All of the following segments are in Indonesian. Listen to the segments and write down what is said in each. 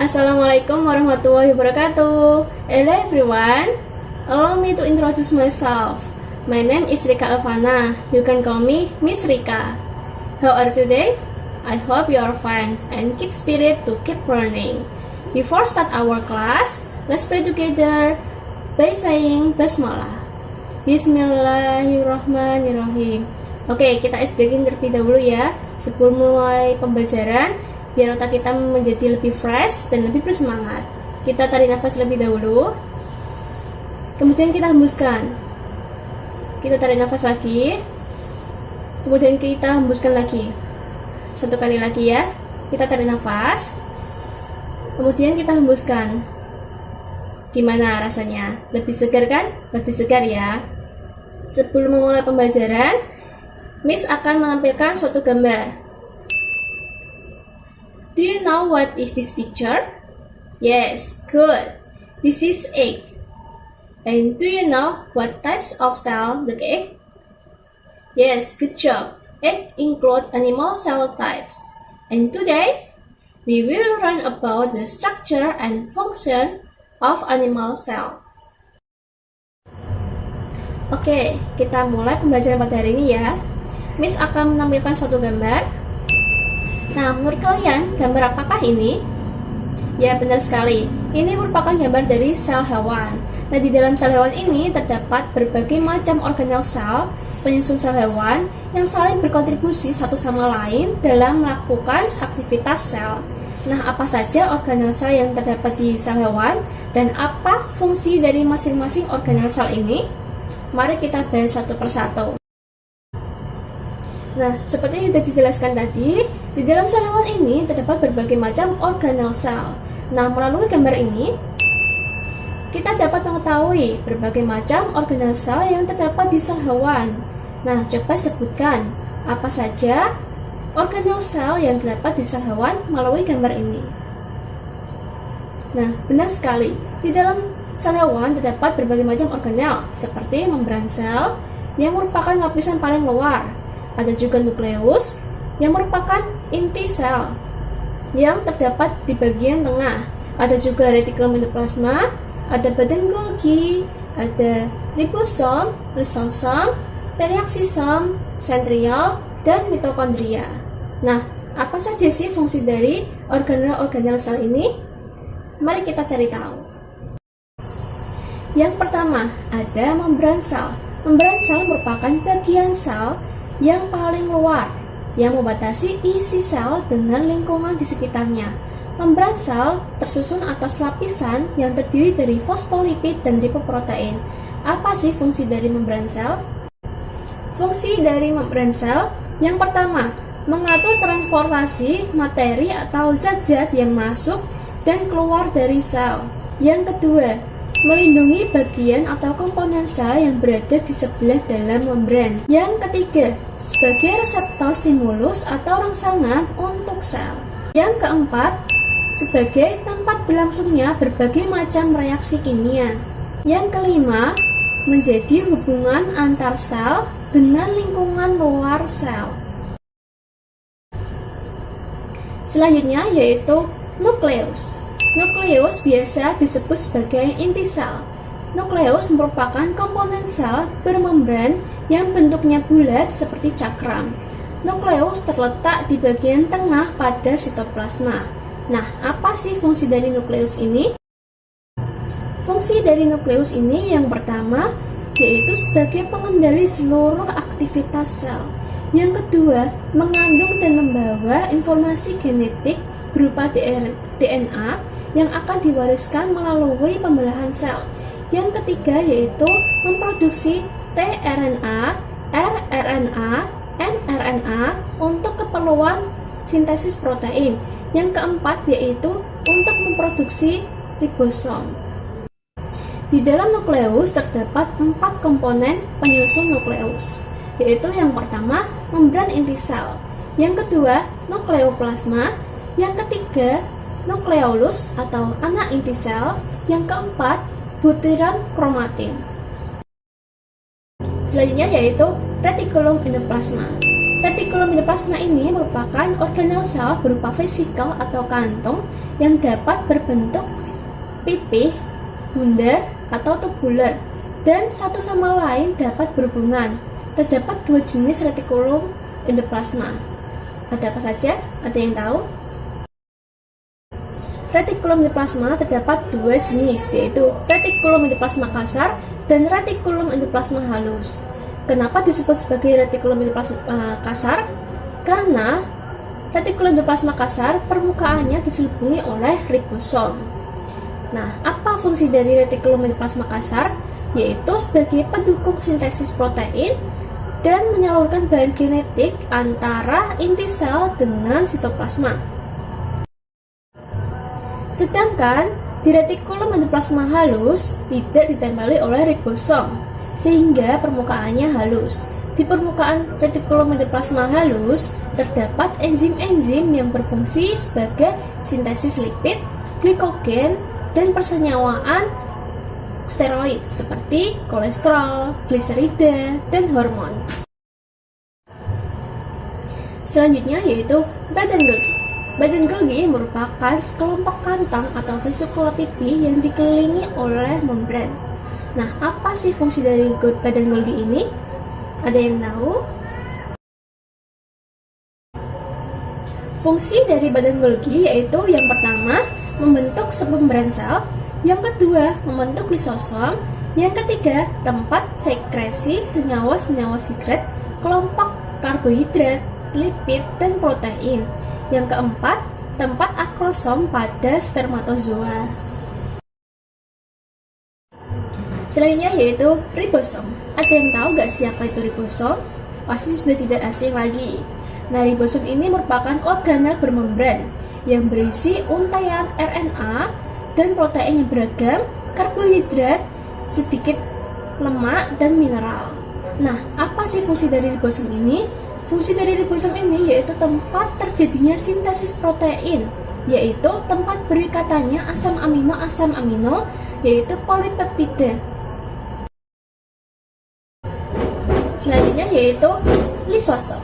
Assalamualaikum warahmatullahi wabarakatuh. Hello everyone, allow me to introduce myself. My name is Rika Alvana. You can call me Miss Rika. How are you today? I hope you are fine and keep spirit to keep learning. Before start our class, let's pray together by saying Basmalah. Bismillahirrahmanirrahim. Oke, kita ice breaking terlebih dahulu ya. Sebelum mulai pembelajaran, biar otak kita menjadi lebih fresh dan lebih bersemangat. Kita tarik nafas lebih dahulu, kemudian kita hembuskan. Kita tarik nafas lagi, kemudian kita hembuskan lagi. Satu kali lagi ya. Kita tarik nafas, kemudian kita hembuskan. Gimana rasanya? Lebih segar kan? Lebih segar ya. Sebelum memulai pembelajaran, Miss akan menampilkan suatu gambar. Do you know what is this picture? Yes, good. This is egg. And do you know what types of cell the egg? Yes, good job. Egg include animal cell types. And today, we will learn about the structure and function of animal cell. Oke, kita mulai pembelajaran pada hari ini ya. Miss akan menampilkan suatu gambar. Nah, menurut kalian, gambar apakah ini? Ya, benar sekali. Ini merupakan gambar dari sel hewan. Nah, di dalam sel hewan ini terdapat berbagai macam organel sel, penyusun sel hewan, yang saling berkontribusi satu sama lain dalam melakukan aktivitas sel. Nah, apa saja organel sel yang terdapat di sel hewan, dan apa fungsi dari masing-masing organel sel ini? Mari kita bahas satu persatu. Nah, seperti yang sudah dijelaskan tadi, di dalam sel hewan ini terdapat berbagai macam organel sel. Nah, melalui gambar ini, kita dapat mengetahui berbagai macam organel sel yang terdapat di sel hewan. Nah, coba sebutkan apa saja organel sel yang terdapat di sel hewan melalui gambar ini. Nah, benar sekali. Di dalam sel hewan terdapat berbagai macam organel, seperti membran sel yang merupakan lapisan paling luar. Ada juga nukleus yang merupakan inti sel yang terdapat di bagian tengah. Ada juga retikulum endoplasma, ada badan Golgi, ada ribosom, lisosom, periaksisom, sentriol, dan mitokondria. Nah, apa saja sih fungsi dari organel-organel sel ini? Mari kita cari tahu. Yang pertama, ada membran sel. Membran sel merupakan bagian sel yang paling luar, yang membatasi isi sel dengan lingkungan di sekitarnya. Membran sel tersusun atas lapisan yang terdiri dari fosfolipid dan lipoprotein. Apa sih fungsi dari membran sel? Fungsi dari membran sel yang pertama, mengatur transportasi materi atau zat-zat yang masuk dan keluar dari sel. Yang kedua, melindungi bagian atau komponen sel yang berada di sebelah dalam membran. Yang ketiga, sebagai reseptor stimulus atau rangsangan untuk sel. Yang keempat, sebagai tempat berlangsungnya berbagai macam reaksi kimia. Yang kelima, menjadi hubungan antar sel dengan lingkungan luar sel. Selanjutnya yaitu nukleus. Nukleus biasa disebut sebagai inti sel. Nukleus merupakan komponen sel bermembran yang bentuknya bulat seperti cakram. Nukleus terletak di bagian tengah pada sitoplasma. Nah, apa sih fungsi dari nukleus ini? Fungsi dari nukleus ini yang pertama yaitu sebagai pengendali seluruh aktivitas sel. Yang kedua, mengandung dan membawa informasi genetik berupa DNA yang akan diwariskan melalui pembelahan sel. Yang ketiga yaitu memproduksi tRNA, rRNA, mRNA untuk keperluan sintesis protein. Yang keempat yaitu untuk memproduksi ribosom. Di dalam nukleus terdapat 4 komponen penyusun nukleus, yaitu yang pertama membran inti sel, yang kedua nukleoplasma, yang ketiga nukleolus atau anak inti sel, yang keempat butiran kromatin. Selanjutnya yaitu retikulum endoplasma. Retikulum endoplasma ini merupakan organel sel berupa vesikel atau kantung yang dapat berbentuk pipih, bundar, atau tubular, dan satu sama lain dapat berhubungan. Terdapat dua jenis retikulum endoplasma. Ada apa saja? Ada yang tahu? Retikulum endoplasma terdapat dua jenis, yaitu retikulum endoplasma kasar dan retikulum endoplasma halus. Kenapa disebut sebagai retikulum endoplasma kasar? Karena retikulum endoplasma kasar permukaannya diselubungi oleh ribosom. Nah, apa fungsi dari retikulum endoplasma kasar? Yaitu sebagai pendukung sintesis protein dan menyalurkan bahan genetik antara inti sel dengan sitoplasma. Sedangkan di retikulum endoplasma halus tidak ditempeli oleh ribosom, sehingga permukaannya halus. Di permukaan retikulum endoplasma halus terdapat enzim-enzim yang berfungsi sebagai sintesis lipid, glikogen, dan persenyawaan steroid seperti kolesterol, gliserida, dan hormon. Selanjutnya yaitu badan Golgi. Badan Golgi merupakan sekelompok kantong atau vesikula pipi yang dikelilingi oleh membran. Nah, apa sih fungsi dari badan Golgi ini? Ada yang tahu? Fungsi dari badan Golgi yaitu yang pertama, membentuk submembran sel, yang kedua, membentuk lisosom, yang ketiga, tempat sekresi senyawa-senyawa sekret, kelompok karbohidrat, lipid, dan protein. Yang keempat, tempat akrosom pada spermatozoa. Selanjutnya yaitu ribosom. Ada yang tahu gak siapa itu ribosom? Pasti sudah tidak asing lagi. Nah, ribosom ini merupakan organel bermembran yang berisi untaian RNA dan protein yang beragam, karbohidrat, sedikit lemak, dan mineral. Nah, apa sih fungsi dari ribosom ini? Fungsi dari ribosom ini yaitu tempat terjadinya sintesis protein, yaitu tempat berikatannya asam amino, yaitu polipeptida. Selanjutnya yaitu lisosom.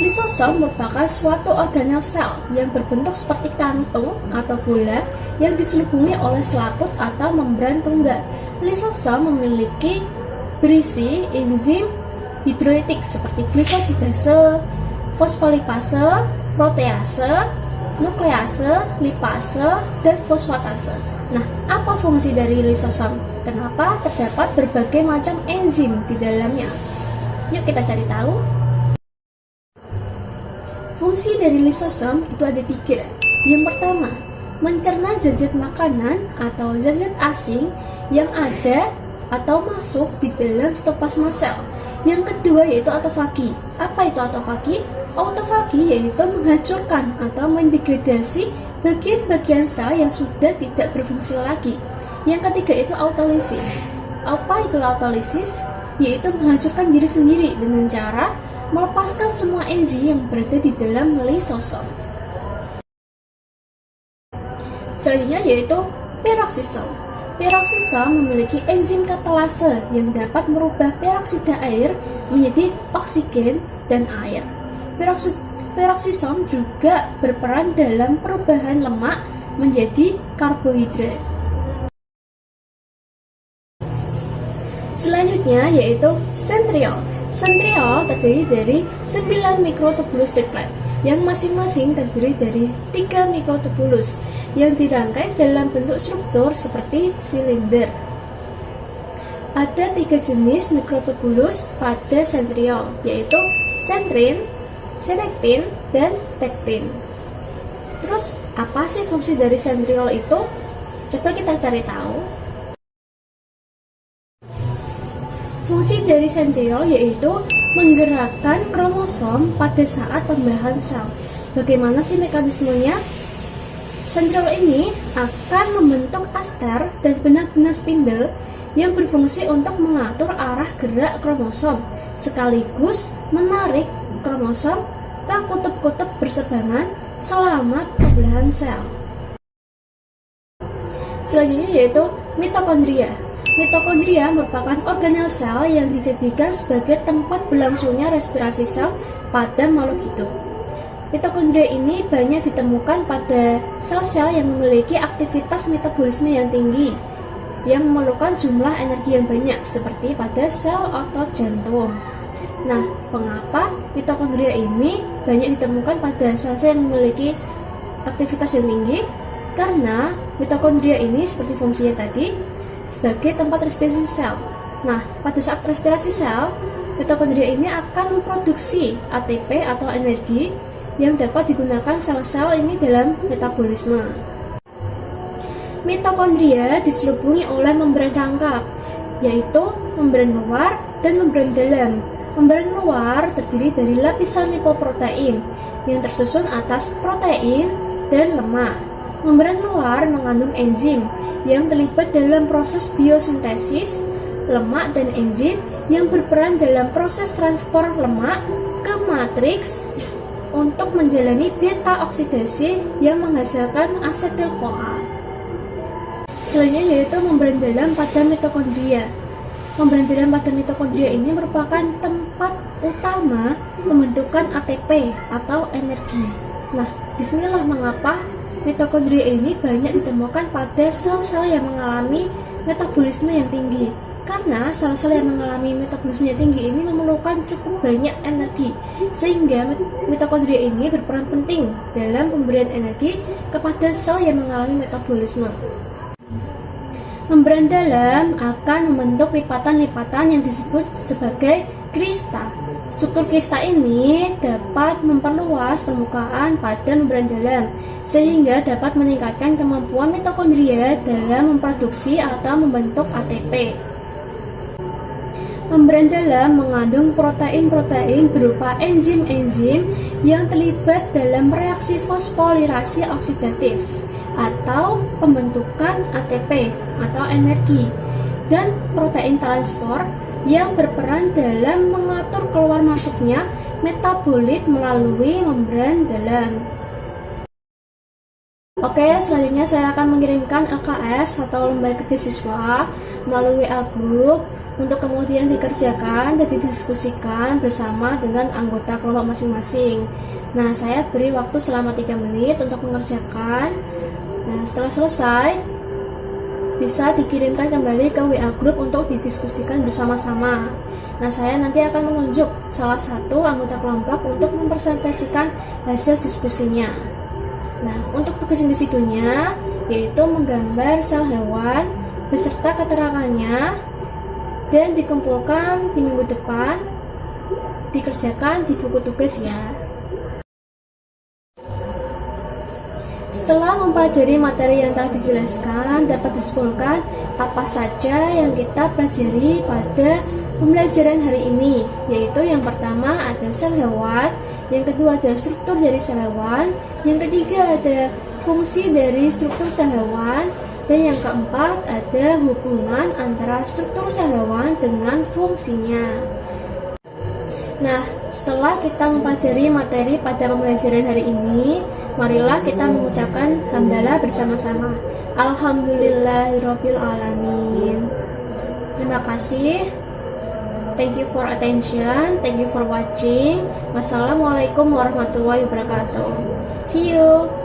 Lisosom merupakan suatu organel sel yang berbentuk seperti kantung atau bola yang diselubungi oleh selaput atau membran tunggal. Lisosom memiliki berisi enzim hidrolitik seperti glikosidase, fosfolipase, protease, nuklease, lipase, dan fosfatase. Nah, apa fungsi dari lisosom? Kenapa terdapat berbagai macam enzim di dalamnya? Yuk kita cari tahu. Fungsi dari lisosom itu ada 3. Yang pertama, mencerna zat-zat makanan atau zat-zat asing yang ada atau masuk di dalam sitoplasma sel. Yang kedua yaitu autofagi. Apa itu autofagi? Autofagi yaitu menghancurkan atau mendegradasi bagian-bagian sel yang sudah tidak berfungsi lagi. Yang ketiga itu autolisis. Apa itu autolisis? Yaitu menghancurkan diri sendiri dengan cara melepaskan semua enzim yang berada di dalam lisosom. Selanjutnya yaitu peroksisom. Peroksisom memiliki enzim katalase yang dapat merubah peroksida air menjadi oksigen dan air. Peroksisom juga berperan dalam perubahan lemak menjadi karbohidrat. Selanjutnya yaitu sentriol. Sentriol terdiri dari 9 mikrotubulus triplet yang masing-masing terdiri dari 3 mikrotubulus yang dirangkai dalam bentuk struktur seperti silinder. Ada 3 jenis mikrotubulus pada sentriol, yaitu sentrin, senektin, dan tektin. Terus, apa sih fungsi dari sentriol itu? Coba kita cari tahu. Fungsi dari sentriol yaitu menggerakkan kromosom pada saat pembahan sel. Bagaimana sih mekanismenya? Sentriol ini akan membentuk aster dan benang-benang spindle yang berfungsi untuk mengatur arah gerak kromosom, sekaligus menarik kromosom ke kutub-kutub berseberangan selama pembelahan sel. Selanjutnya yaitu mitokondria. Mitokondria merupakan organel sel yang dijadikan sebagai tempat berlangsungnya respirasi sel pada makhluk hidup. mitokondria ini banyak ditemukan pada sel-sel yang memiliki aktivitas metabolisme yang tinggi, yang memerlukan jumlah energi yang banyak, seperti pada sel otot jantung. Nah, mengapa mitokondria ini banyak ditemukan pada sel-sel yang memiliki aktivitas yang tinggi? Karena mitokondria ini seperti fungsinya tadi sebagai tempat respirasi sel. Nah, pada saat respirasi sel, mitokondria ini akan memproduksi ATP atau energi yang dapat digunakan sel-sel ini dalam metabolisme. Mitokondria diselubungi oleh membran rangkap, yaitu membran luar dan membran dalam. Membran luar terdiri dari lapisan lipoprotein yang tersusun atas protein dan lemak. Membran luar mengandung enzim yang terlibat dalam proses biosintesis lemak dan enzim yang berperan dalam proses transport lemak ke matriks untuk menjalani beta oksidasi yang menghasilkan asetil-CoA. Selanjutnya yaitu membran dalam pada mitokondria. Membran dalam pada mitokondria ini merupakan tempat utama pembentukan ATP atau energi. Nah, disinilah mengapa mitokondria ini banyak ditemukan pada sel-sel yang mengalami metabolisme yang tinggi. Karena sel-sel yang mengalami metabolisme yang tinggi ini memerlukan cukup banyak energi, sehingga mitokondria ini berperan penting dalam pemberian energi kepada sel yang mengalami metabolisme. Membran dalam akan membentuk lipatan-lipatan yang disebut sebagai krista. Struktur krista ini dapat memperluas permukaan pada membran dalam, sehingga dapat meningkatkan kemampuan mitokondria dalam memproduksi atau membentuk ATP. Membran dalam mengandung protein-protein berupa enzim-enzim yang terlibat dalam reaksi fosforilasi oksidatif atau pembentukan ATP atau energi, dan protein transport yang berperan dalam mengatur keluar masuknya metabolit melalui membran dalam. Oke, selanjutnya saya akan mengirimkan LKS atau lembar kerja siswa melalui WA Group untuk kemudian dikerjakan dan didiskusikan bersama dengan anggota kelompok masing-masing. Nah, saya beri waktu selama 3 menit untuk mengerjakan. Nah, setelah selesai, bisa dikirimkan kembali ke WA Group untuk didiskusikan bersama-sama. Nah, saya nanti akan menunjuk salah satu anggota kelompok untuk mempresentasikan hasil diskusinya. Nah, untuk tugas individunya, yaitu menggambar sel hewan beserta keterangannya, dan dikumpulkan di minggu depan, dikerjakan di buku tugas ya. Setelah mempelajari materi yang telah dijelaskan, dapat disimpulkan apa saja yang kita pelajari pada pembelajaran hari ini, yaitu yang pertama ada sel hewan, yang kedua ada struktur dari sel hewan, yang ketiga ada fungsi dari struktur sel hewan, dan yang keempat ada hubungan antara struktur sel hewan dengan fungsinya. Nah, setelah kita mempelajari materi pada pembelajaran hari ini, marilah kita mengucapkan hamdalah bersama-sama. Alhamdulillahirabbil alamin. Terima kasih. Thank you for attention. Thank you for watching. Wassalamualaikum warahmatullahi wabarakatuh. See you.